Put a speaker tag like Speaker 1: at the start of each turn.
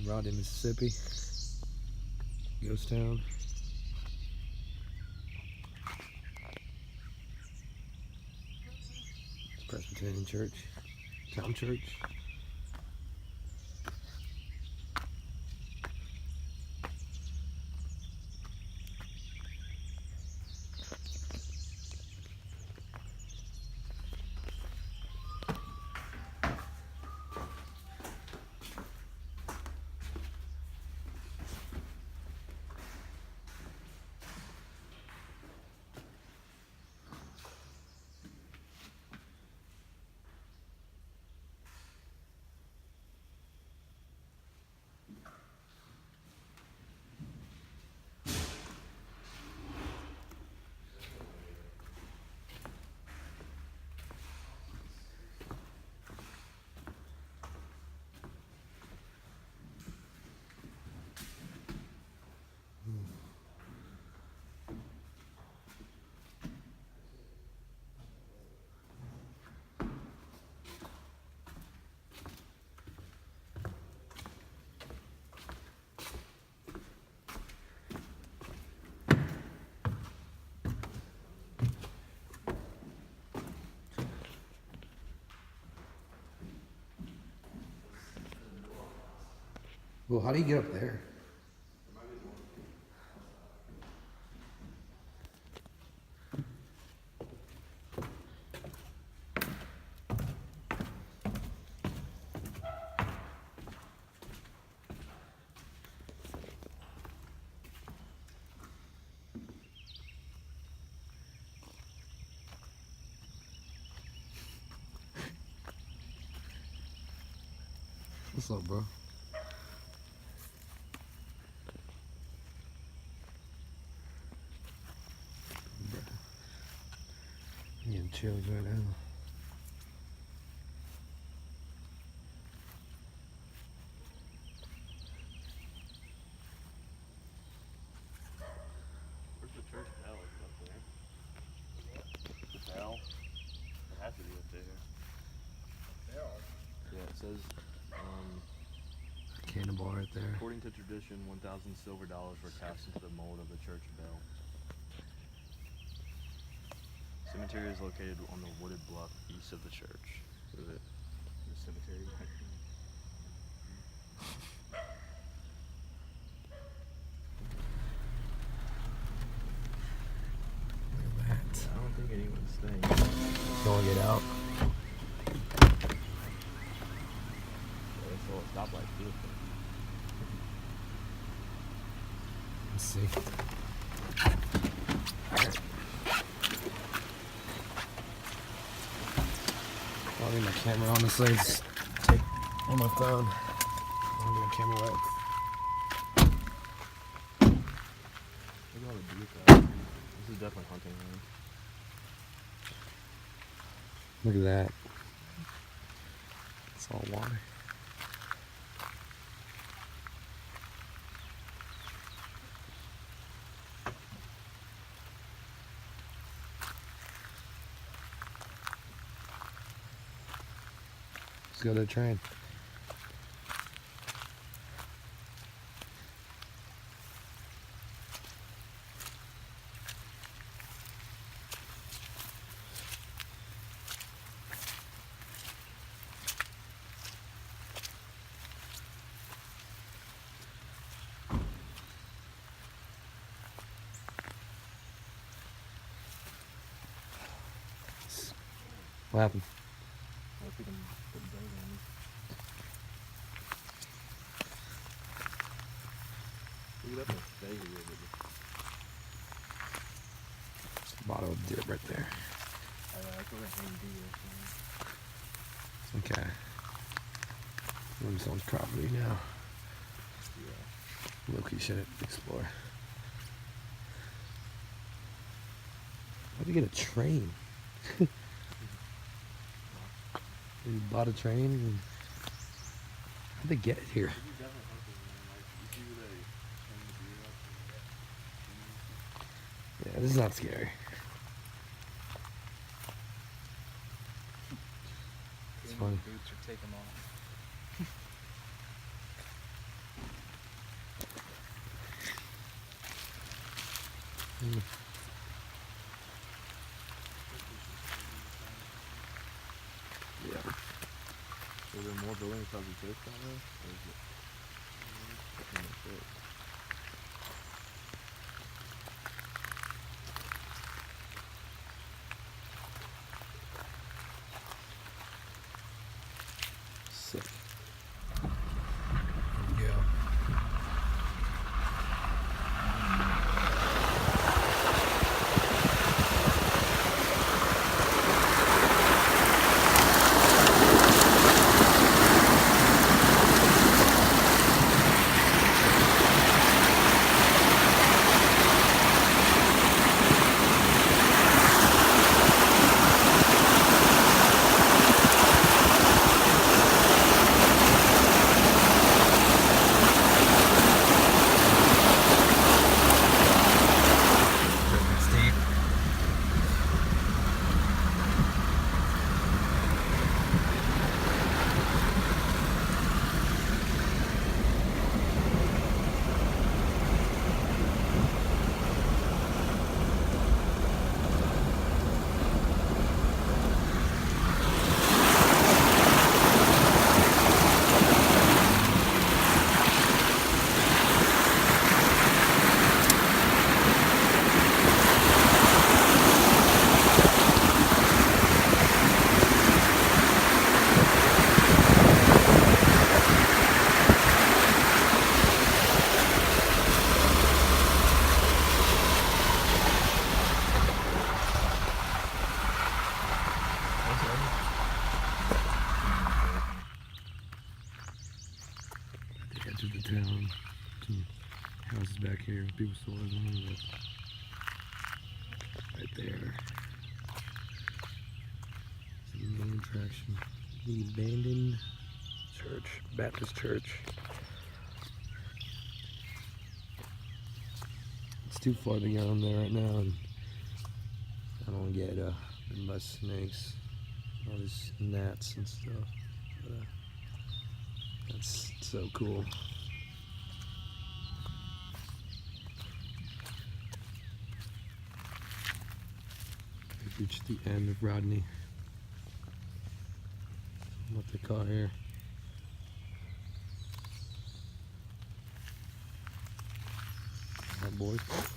Speaker 1: Rodney, Mississippi. Ghost town. It's Presbyterian Church. Town church. Well, how do you get up there? What's up, bro? I'm getting chills right now.
Speaker 2: Where's the church bell? Is it up there? The bell? It has to be up there.
Speaker 3: Bell?
Speaker 2: Yeah, it says,
Speaker 1: Cannonball right there.
Speaker 2: according to tradition, 1,000 silver dollars were cast into the mold of the church bell. Cemetery is located on the wooded bluff east of the church. Is it? The cemetery back here.
Speaker 1: Look at that.
Speaker 2: I don't think anyone's staying.
Speaker 1: You wanna get out?
Speaker 2: Yeah, it's all a stoplight too.
Speaker 1: Let's see. I'll leave my camera on the sides. Take on my phone. I'll get my camera wet.
Speaker 2: Look at all the deer out here. This is definitely hunting land.
Speaker 1: Look at that. It's all water. Let's go to the train. What happened?
Speaker 2: What if we can put those on? We could definitely stay here, but
Speaker 1: Bottle of dip right there.
Speaker 2: that's what we're hang deer.
Speaker 1: Okay. We're on someone's property now.
Speaker 2: Yeah.
Speaker 1: Loki should explore. How'd you get a train? You bought a train? And how'd they get it here? Yeah, this is not scary. It's funny.
Speaker 3: Boots or take them off.
Speaker 1: Yeah.
Speaker 2: Are there more buildings of the church down there? Or is it? I think that's it.
Speaker 1: Sick. There we go. Steve. The edge of the town. Some houses back here. People still living in it. Right there. It's the main attraction. The abandoned church. Baptist church. It's too far to go in there right now, and I don't want to get bitten by snakes. All these gnats and stuff. But, that's so cool. We've reached the end of Rodney. What they call here. Alright, boys.